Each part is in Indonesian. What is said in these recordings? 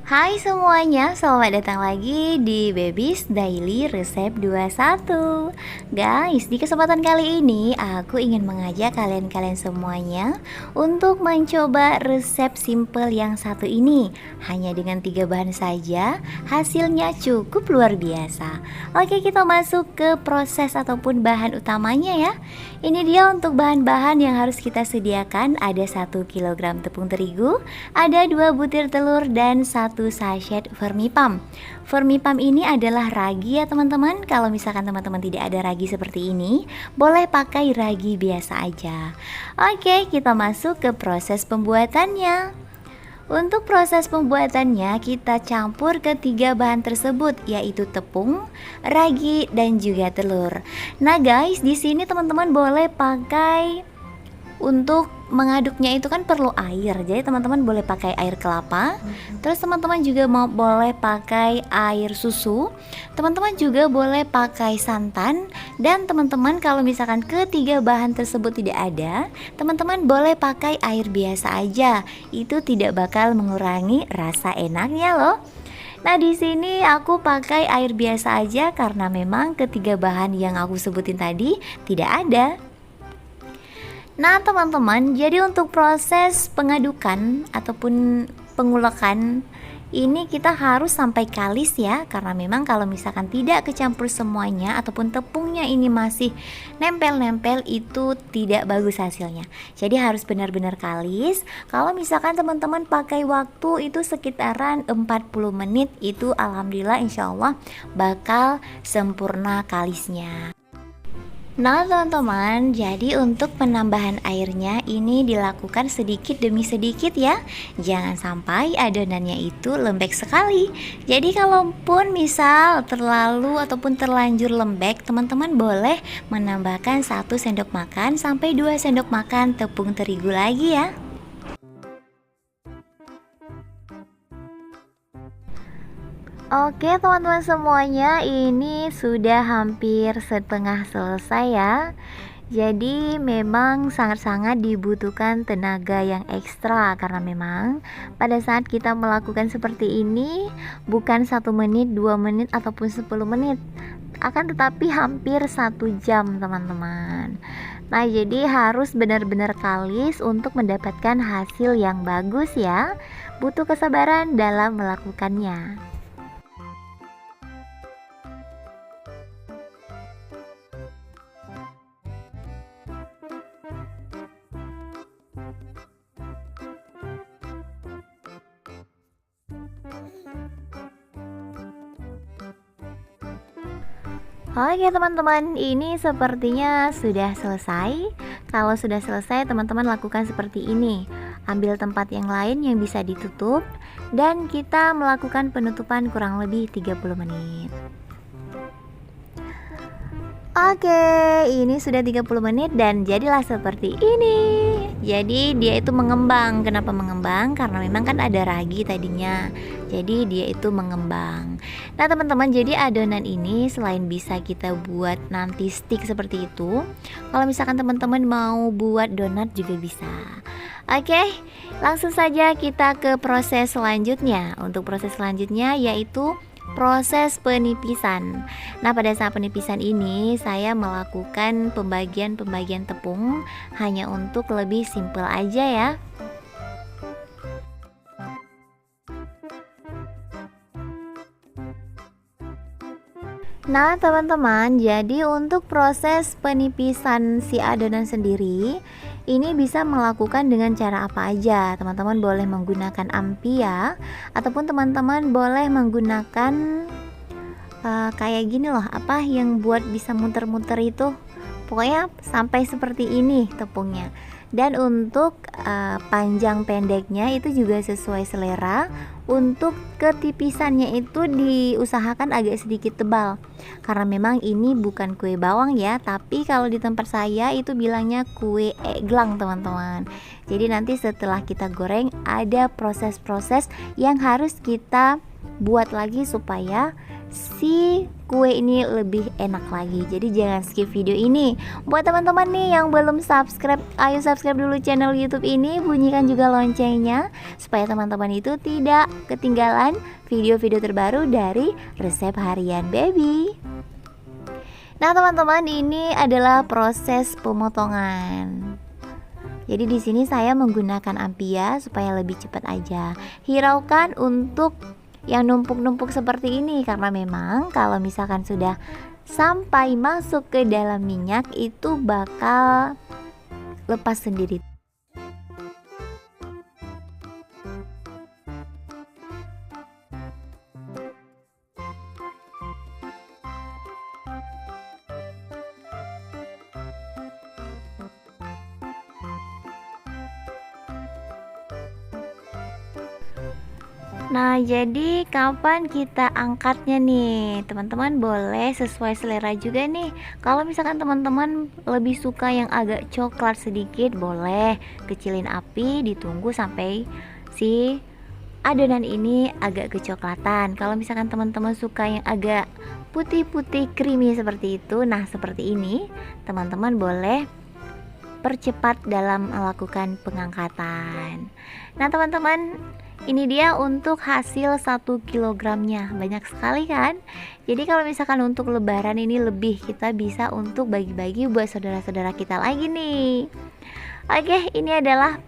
Hai semuanya, selamat datang lagi di Baby's Daily Resep 21. Guys, di kesempatan kali ini aku ingin mengajak kalian semuanya untuk mencoba resep simple yang satu ini. Hanya dengan 3 bahan saja, hasilnya cukup luar biasa. Oke, kita masuk ke proses ataupun bahan utamanya ya. Ini dia untuk bahan-bahan yang harus kita sediakan. Ada 1 kg tepung terigu, ada 2 butir telur, dan 1 sachet vermipam. Vermipam ini adalah ragi ya teman-teman. Kalau misalkan teman-teman tidak ada ragi seperti ini, boleh pakai ragi biasa aja. Oke, kita masuk ke proses pembuatannya. Untuk proses pembuatannya, kita campur ketiga bahan tersebut, yaitu tepung, ragi, dan juga telur. Nah guys, di sini teman-teman boleh pakai, untuk mengaduknya itu kan perlu air, jadi teman-teman boleh pakai air kelapa. Terus teman-teman juga boleh pakai air susu, teman-teman juga boleh pakai santan. Dan teman-teman kalau misalkan ketiga bahan tersebut tidak ada, teman-teman boleh pakai air biasa aja. Itu tidak bakal mengurangi rasa enaknya loh. Nah, di sini aku pakai air biasa aja karena memang ketiga bahan yang aku sebutin tadi tidak ada. Nah teman-teman, jadi untuk proses pengadukan ataupun pengulakan ini kita harus sampai kalis ya, karena memang kalau misalkan tidak kecampur semuanya ataupun tepungnya ini masih nempel-nempel, itu tidak bagus hasilnya. Jadi harus benar-benar kalis. Kalau misalkan teman-teman pakai waktu itu sekitaran 40 menit, itu alhamdulillah insya Allah bakal sempurna kalisnya. Nah teman-teman, jadi untuk penambahan airnya ini dilakukan sedikit demi sedikit ya. Jangan sampai adonannya itu lembek sekali. Jadi kalaupun misal terlalu ataupun terlanjur lembek, teman-teman boleh menambahkan 1 sendok makan sampai 2 sendok makan tepung terigu lagi ya. Oke teman-teman semuanya, ini sudah hampir setengah selesai ya. Jadi memang sangat-sangat dibutuhkan tenaga yang ekstra, karena memang pada saat kita melakukan seperti ini bukan 1 menit, 2 menit ataupun 10 menit, akan tetapi hampir 1 jam teman-teman. Nah jadi harus benar-benar kalis untuk mendapatkan hasil yang bagus ya. Butuh kesabaran dalam melakukannya. Oke teman-teman, ini sepertinya sudah selesai. Kalau sudah selesai, teman-teman lakukan seperti ini. Ambil tempat yang lain yang bisa ditutup, dan kita melakukan penutupan kurang lebih 30 menit. Oke, ini sudah 30 menit dan jadilah seperti ini. Jadi dia itu mengembang. Kenapa mengembang? Karena memang kan ada ragi tadinya. Jadi dia itu mengembang. Nah teman-teman, jadi adonan ini selain bisa kita buat nanti stick seperti itu, kalau misalkan teman-teman mau buat donat juga bisa. Oke, langsung saja kita ke proses selanjutnya. Untuk proses selanjutnya yaitu proses penipisan. Nah pada saat penipisan ini saya melakukan pembagian tepung hanya untuk lebih simpel aja ya. Nah teman-teman, jadi untuk proses penipisan si adonan sendiri ini bisa melakukan dengan cara apa aja. Teman-teman boleh menggunakan ampia, ataupun teman-teman boleh menggunakan kayak gini loh, apa yang buat bisa muter-muter itu. Pokoknya sampai seperti ini tepungnya. Dan untuk panjang pendeknya itu juga sesuai selera. Untuk ketipisannya itu diusahakan agak sedikit tebal, karena memang ini bukan kue bawang ya, tapi kalau di tempat saya itu bilangnya kue eglang teman-teman. Jadi nanti setelah kita goreng ada proses-proses yang harus kita buat lagi supaya si kue ini lebih enak lagi. Jadi jangan skip video ini. Buat teman-teman nih yang belum subscribe, ayo subscribe dulu channel YouTube ini, bunyikan juga loncengnya supaya teman-teman itu tidak ketinggalan video-video terbaru dari resep harian baby. Nah teman-teman, ini adalah proses pemotongan. Jadi di sini saya menggunakan ampia supaya lebih cepat aja. Hiraukan untuk yang numpuk-numpuk seperti ini, karena memang kalau misalkan sudah sampai masuk ke dalam minyak itu bakal lepas sendiri. Nah, jadi kapan kita angkatnya nih? Teman-teman boleh sesuai selera juga nih. Kalau misalkan teman-teman lebih suka yang agak coklat sedikit, boleh kecilin api, ditunggu sampai si adonan ini agak kecoklatan. Kalau misalkan teman-teman suka yang agak putih-putih creamy seperti itu, nah seperti ini, teman-teman boleh percepat dalam melakukan pengangkatan. Nah teman-teman, ini dia untuk hasil 1 kilogramnya. Banyak sekali kan? Jadi kalau misalkan untuk lebaran ini lebih, kita bisa untuk bagi-bagi buat saudara-saudara kita lagi nih. Oke, ini adalah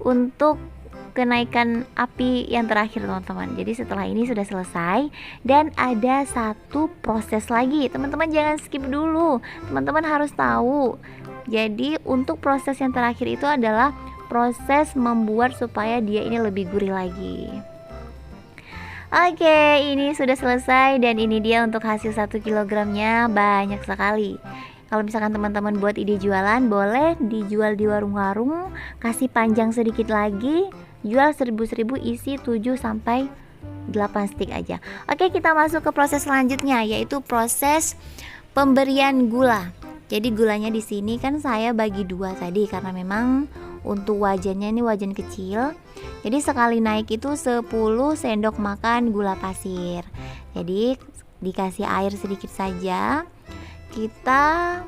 untuk kenaikan api yang terakhir teman-teman. Jadi setelah ini sudah selesai dan ada satu proses lagi. Teman-teman jangan skip dulu. Teman-teman harus tahu. Jadi untuk proses yang terakhir itu adalah proses membuat supaya dia ini lebih gurih lagi. Oke, ini sudah selesai dan ini dia untuk hasil 1 kilogramnya. Banyak sekali. Kalau misalkan teman-teman buat ide jualan, boleh dijual di warung-warung, kasih panjang sedikit lagi, jual 1000 isi 7 sampai 8 stick aja. Oke, kita masuk ke proses selanjutnya, yaitu proses pemberian gula. Jadi gulanya di sini kan saya bagi 2 tadi karena memang untuk wajannya ini wajan kecil. Jadi sekali naik itu 10 sendok makan gula pasir. Jadi dikasih air sedikit saja. Kita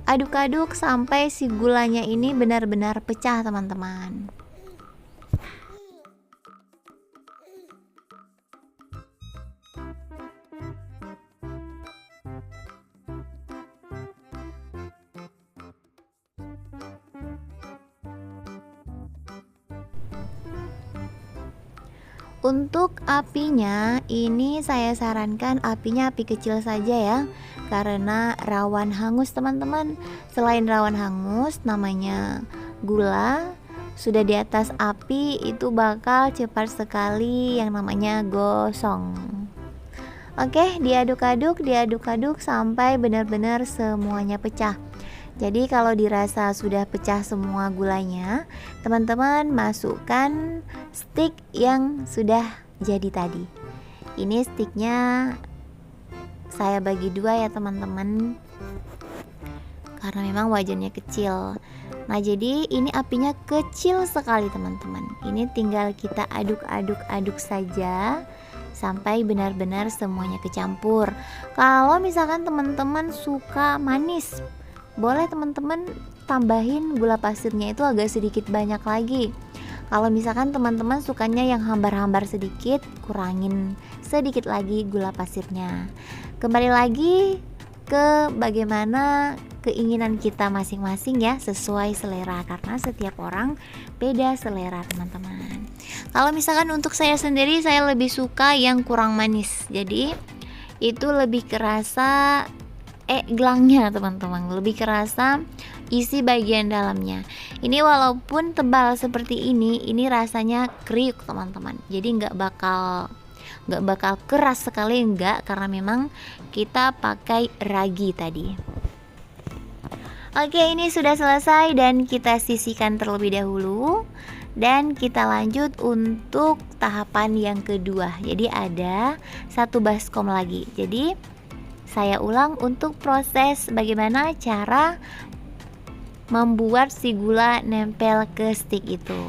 aduk-aduk sampai si gulanya ini benar-benar pecah, teman-teman. Untuk apinya ini saya sarankan apinya api kecil saja ya, karena rawan hangus teman-teman. Selain rawan hangus, namanya gula sudah di atas api itu bakal cepat sekali yang namanya gosong. Oke, diaduk-aduk sampai benar-benar semuanya pecah. Jadi kalau dirasa sudah pecah semua gulanya, teman-teman masukkan stick yang sudah jadi tadi. Ini sticknya saya bagi 2 ya teman-teman, karena memang wajannya kecil. Nah jadi ini apinya kecil sekali teman-teman. Ini tinggal kita aduk-aduk saja sampai benar-benar semuanya kecampur. Kalau misalkan teman-teman suka manis, boleh teman-teman tambahin gula pasirnya itu agak sedikit banyak lagi. Kalau misalkan teman-teman sukanya yang hambar-hambar sedikit, kurangin sedikit lagi gula pasirnya. Kembali lagi ke bagaimana keinginan kita masing-masing ya, sesuai selera, karena setiap orang beda selera teman-teman. Kalau misalkan untuk saya sendiri, saya lebih suka yang kurang manis. Jadi itu lebih kerasa gelangnya teman-teman, lebih kerasa isi bagian dalamnya. Ini walaupun tebal seperti ini rasanya kriuk teman-teman. Jadi nggak bakal keras sekali, enggak, karena memang kita pakai ragi tadi. Oke, ini sudah selesai dan kita sisihkan terlebih dahulu. Dan kita lanjut untuk tahapan yang kedua. Jadi ada 1 baskom lagi. Jadi saya ulang untuk proses bagaimana cara membuat si gula nempel ke stick itu.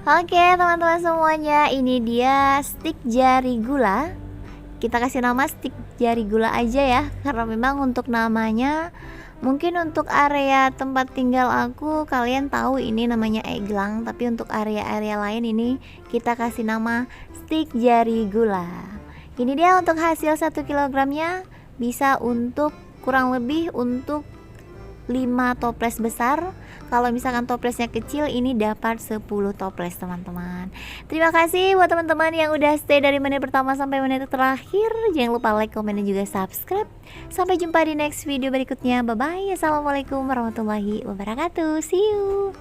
Oke teman-teman semuanya, ini dia stik jari gula. Kita kasih nama stik jari gula aja ya, karena memang untuk namanya mungkin untuk area tempat tinggal aku kalian tahu ini namanya egglang, tapi untuk area-area lain ini kita kasih nama stik jari gula. Ini dia untuk hasil 1 kilogramnya, bisa untuk kurang lebih untuk 5 toples besar. Kalau misalkan toplesnya kecil ini dapat 10 toples teman-teman. Terima kasih buat teman-teman yang udah stay dari menit pertama sampai menit terakhir. Jangan lupa like, komen, dan juga subscribe. Sampai jumpa di next video berikutnya. Bye bye. Assalamualaikum warahmatullahi wabarakatuh. See you.